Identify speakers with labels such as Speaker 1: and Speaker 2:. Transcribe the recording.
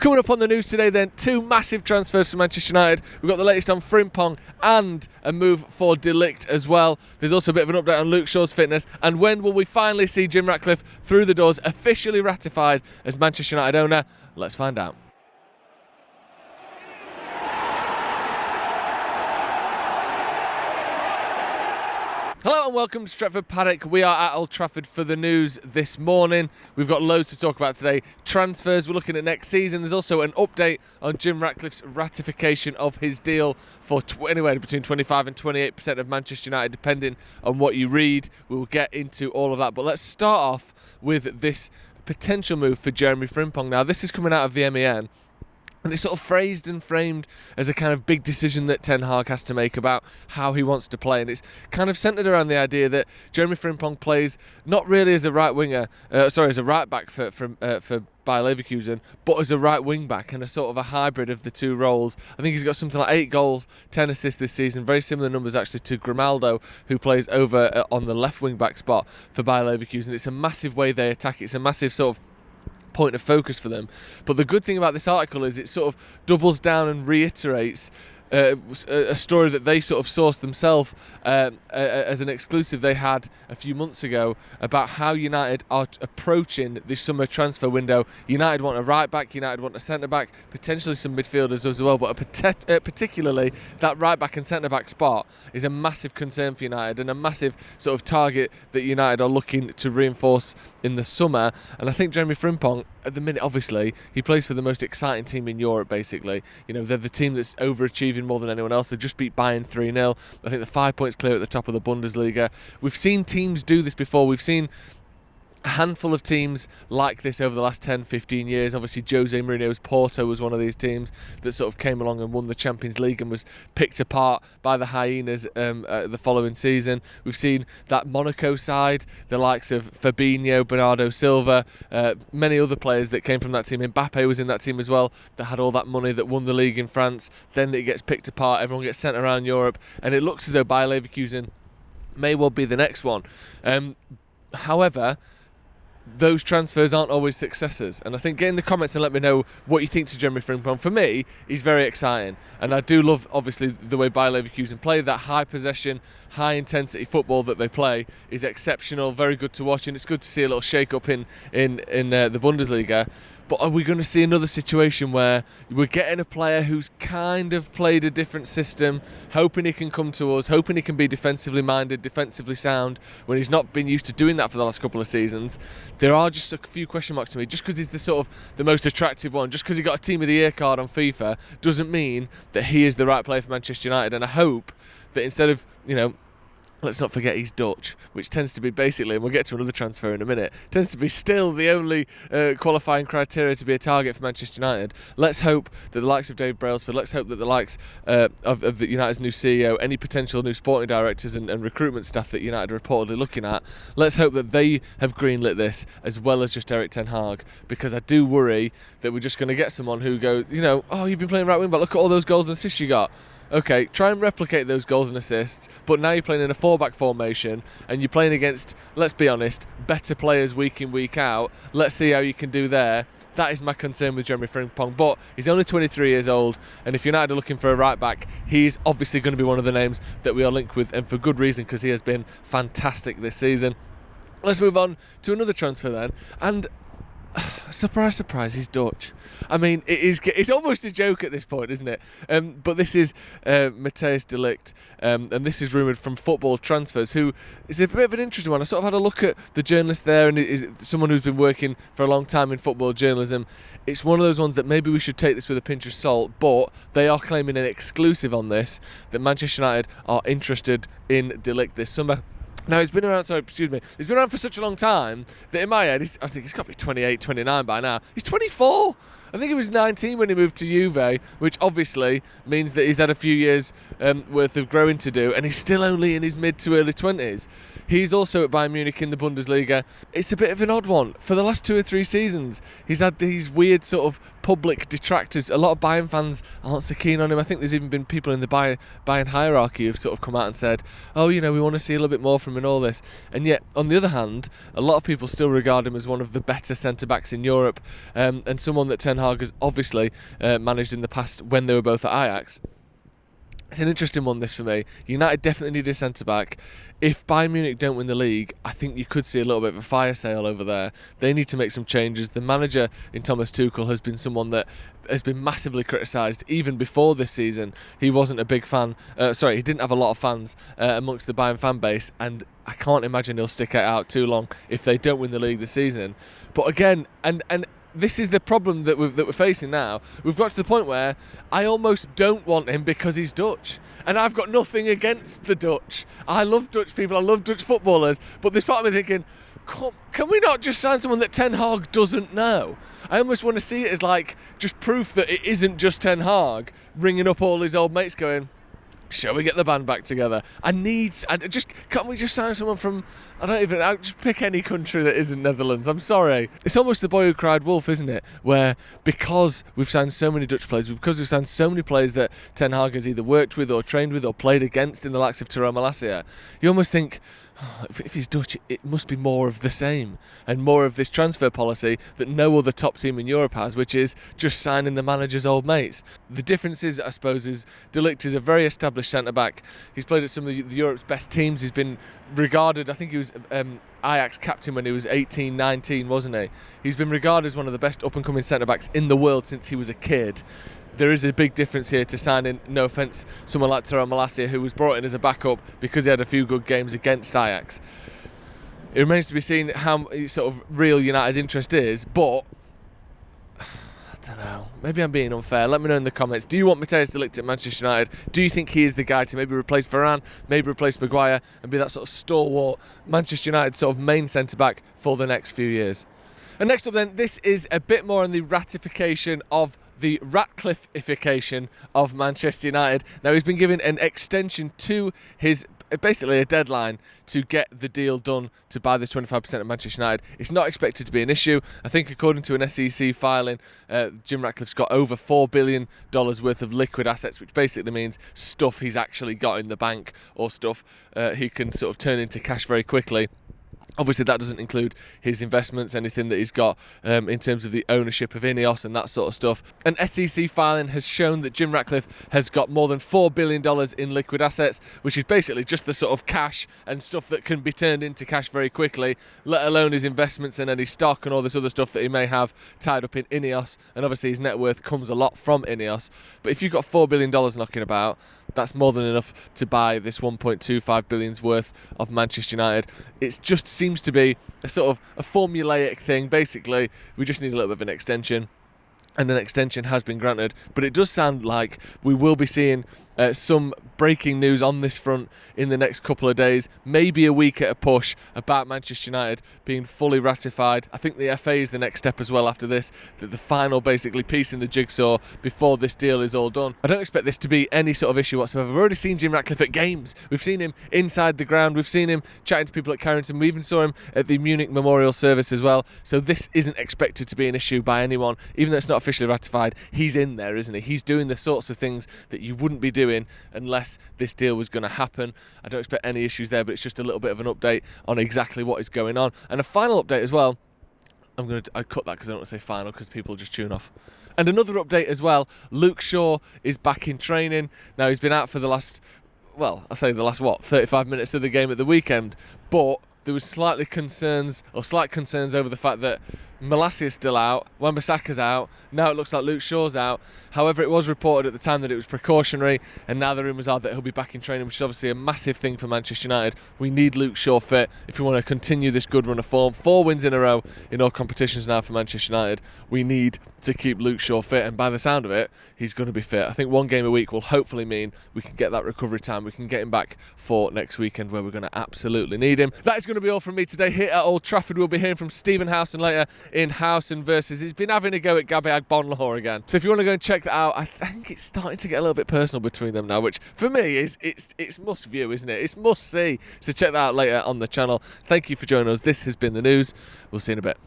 Speaker 1: Coming up on the news today then, two massive transfers for Manchester United. We've got the latest on Frimpong and a move for De Ligt as well. There's also a bit of an update on Luke Shaw's fitness. And when will we finally see Jim Ratcliffe through the doors, officially ratified as Manchester United owner? Let's find out. Hello and welcome to Stretford Paddock. We are at Old Trafford for the news this morning. We've got loads to talk about today. Transfers, we're looking at next season. There's also an update on Jim Ratcliffe's ratification of his deal for anywhere between 25 and 28% of Manchester United, depending on what you read. We will get into all of that. But let's start off with this potential move for Jeremie Frimpong. Now, this is coming out of the MEN. And it's sort of phrased and framed as a kind of big decision that Ten Hag has to make about how he wants to play. And it's kind of centred around the idea that Jeremie Frimpong plays not really as a right winger, as a right back for Bayer Leverkusen, but as a right wing back and a sort of a hybrid of the two roles. I think he's got something like 8 goals, 10 assists this season. Very similar numbers actually to Grimaldo, who plays over on the left wing back spot for Bayer Leverkusen. It's a massive way they attack. It's a massive sort of point of focus for them. But the good thing about this article is it sort of doubles down and reiterates a story that they sort of sourced themselves as an exclusive they had a few months ago about how United are approaching this summer transfer window. United want a right back, United want a centre back, potentially some midfielders as well, but particularly that right back and centre back spot is a massive concern for United and a massive sort of target that United are looking to reinforce in the summer. And I think Jeremie Frimpong, at the minute, obviously, he plays for the most exciting team in Europe, basically. You know, they're the team that's overachieving more than anyone else. They just beat Bayern 3-0. I think they're 5 points clear at the top of the Bundesliga. We've seen teams do this before. We've seen a handful of teams like this over the last 10-15 years. Obviously Jose Mourinho's Porto was one of these teams that sort of came along and won the Champions League and was picked apart by the Hyenas the following season. We've seen that Monaco side, the likes of Fabinho, Bernardo Silva, many other players that came from that team. Mbappe was in that team as well, that had all that money, that won the league in France. Then it gets picked apart, everyone gets sent around Europe, and it looks as though Bayer Leverkusen may well be the next one. However, those transfers aren't always successes, and I think get in the comments and let me know what you think to Jeremie Frimpong. For me, he's very exciting, and I do love obviously the way Bayer Leverkusen play. That high possession, high intensity football that they play is exceptional, very good to watch, and it's good to see a little shake up in the Bundesliga. But are we going to see another situation where we're getting a player who's kind of played a different system, hoping he can come to us, hoping he can be defensively minded, defensively sound, when he's not been used to doing that for the last couple of seasons? There are just a few question marks to me. Just because he's the most attractive one, just because he got a Team of the Year card on FIFA, doesn't mean that he is the right player for Manchester United. And I hope that instead of, let's not forget he's Dutch, which tends to be basically, and we'll get to another transfer in a minute, tends to be still the only qualifying criteria to be a target for Manchester United. Let's hope that the likes of Dave Brailsford, let's hope that the likes of the United's new CEO, any potential new sporting directors and recruitment staff that United are reportedly looking at, let's hope that they have greenlit this as well as just Erik Ten Hag, because I do worry that we're just going to get someone who goes, oh, you've been playing right wing back, look at all those goals and assists you got. Okay, try and replicate those goals and assists, but now you're playing in a 4-back formation and you're playing against, let's be honest, better players week in, week out. Let's see how you can do there. That is my concern with Jeremie Frimpong, but he's only 23 years old, and if United are looking for a right back, he's obviously going to be one of the names that we are linked with, and for good reason, because he has been fantastic this season. Let's move on to another transfer then, and surprise, surprise, he's Dutch. I mean, it's almost a joke at this point, isn't it? But this is Matthijs de Ligt, and this is rumoured from Football Transfers, who is a bit of an interesting one. I sort of had a look at the journalist there, and is someone who's been working for a long time in football journalism. It's one of those ones that maybe we should take this with a pinch of salt, but they are claiming an exclusive on this, that Manchester United are interested in de Ligt this summer. Now, it's been around for such a long time that in my head, I think he's got to be 28, 29 by now. He's 24! I think he was 19 when he moved to Juve, which obviously means that he's had a few years worth of growing to do, and he's still only in his mid to early 20s. He's also at Bayern Munich in the Bundesliga. It's a bit of an odd one. For the last 2 or 3 seasons, he's had these weird sort of public detractors. A lot of Bayern fans aren't so keen on him. I think there's even been people in the Bayern hierarchy who've sort of come out and said, oh, we want to see a little bit more from him and all this. And yet, on the other hand, a lot of people still regard him as one of the better centre-backs in Europe, and someone that Ten Hag has obviously managed in the past when they were both at Ajax. It's an interesting one, this, for me. United definitely need a centre-back. If Bayern Munich don't win the league, I think you could see a little bit of a fire sale over there. They need to make some changes. The manager in Thomas Tuchel has been someone that has been massively criticised even before this season. He wasn't a big fan. He didn't have a lot of fans amongst the Bayern fan base, and I can't imagine he'll stick it out too long if they don't win the league this season. But again, and this is the problem that we're facing now. We've got to the point where I almost don't want him because he's Dutch. And I've got nothing against the Dutch. I love Dutch people, I love Dutch footballers. But there's part of me thinking, can we not just sign someone that Ten Hag doesn't know? I almost want to see it as like just proof that it isn't just Ten Hag ringing up all his old mates going, shall we get the band back together? Can't we just sign someone from, I'll just pick any country that isn't Netherlands. I'm sorry. It's almost the boy who cried wolf, isn't it? Where because we've signed so many Dutch players, because we've signed so many players that Ten Hag has either worked with or trained with or played against in the likes of Tyrell Malacia, you almost think, if he's Dutch, it must be more of the same and more of this transfer policy that no other top team in Europe has, which is just signing the manager's old mates. The difference is, I suppose, is De Ligt is a very established centre-back. He's played at some of Europe's best teams. He's been regarded, I think he was Ajax captain when he was 18, 19, wasn't he? He's been regarded as one of the best up-and-coming centre-backs in the world since he was a kid. There is a big difference here to signing, no offence, someone like Tyrell Malacia, who was brought in as a backup because he had a few good games against Ajax. It remains to be seen how sort of real United's interest is, but I don't know. Maybe I'm being unfair. Let me know in the comments. Do you want Matthijs de Ligt at Manchester United? Do you think he is the guy to maybe replace Varane, maybe replace Maguire, and be that sort of stalwart Manchester United sort of main centre-back for the next few years? And next up then, this is a bit more on the ratification of the Ratcliffe-ification of Manchester United. Now, he's been given an extension to his, basically a deadline to get the deal done to buy this 25% of Manchester United. It's not expected to be an issue. I think according to an SEC filing, Jim Ratcliffe's got over $4 billion worth of liquid assets, which basically means stuff he's actually got in the bank or stuff he can sort of turn into cash very quickly. Obviously, that doesn't include his investments, anything that he's got in terms of the ownership of Ineos and that sort of stuff. An SEC filing has shown that Jim Ratcliffe has got more than $4 billion in liquid assets, which is basically just the sort of cash and stuff that can be turned into cash very quickly, let alone his investments and any stock and all this other stuff that he may have tied up in Ineos. And obviously, his net worth comes a lot from Ineos. But if you've got $4 billion knocking about, that's more than enough to buy this 1.25 billion's worth of Manchester United. It just seems to be a sort of a formulaic thing. Basically, we just need a little bit of an extension, and an extension has been granted. But it does sound like we will be seeing some breaking news on this front in the next couple of days, maybe a week at a push, about Manchester United being fully ratified. I think the FA is the next step as well after this, that the final basically piece in the jigsaw before this deal is all done. I don't expect this to be any sort of issue whatsoever. We've already seen Jim Ratcliffe at games. We've seen him inside the ground. We've seen him chatting to people at Carrington. We even saw him at the Munich memorial service as well. So this isn't expected to be an issue by anyone. Even though it's not officially ratified, he's in there, isn't he? He's doing the sorts of things that you wouldn't be doing unless this deal was going to happen. I don't expect any issues there, but it's just a little bit of an update on exactly what is going on. And a final update as well. I cut that because I don't want to say final because people just tune off. And another update as well. Luke Shaw is back in training. Now, he's been out for the last 35 minutes of the game at the weekend, but there was slight concerns over the fact that Malacia's still out, Wan-Bissaka's out, now it looks like Luke Shaw's out. However, it was reported at the time that it was precautionary, and now the rumours are that he'll be back in training, which is obviously a massive thing for Manchester United. We need Luke Shaw fit if we want to continue this good run of form. 4 wins in a row in all competitions now for Manchester United. We need to keep Luke Shaw fit, and by the sound of it, he's going to be fit. I think 1 game a week will hopefully mean we can get that recovery time. We can get him back for next weekend, where we're going to absolutely need him. That is going to be all from me today here at Old Trafford. We'll be hearing from Stephen Howson later in Howson versus. He's been having a go at Gabby Agbonlahor again. So if you want to go and check that out, I think it's starting to get a little bit personal between them now, which for me is it's must view, isn't it? It's must see. So check that out later on the channel. Thank you for joining us. This has been the news. We'll see you in a bit.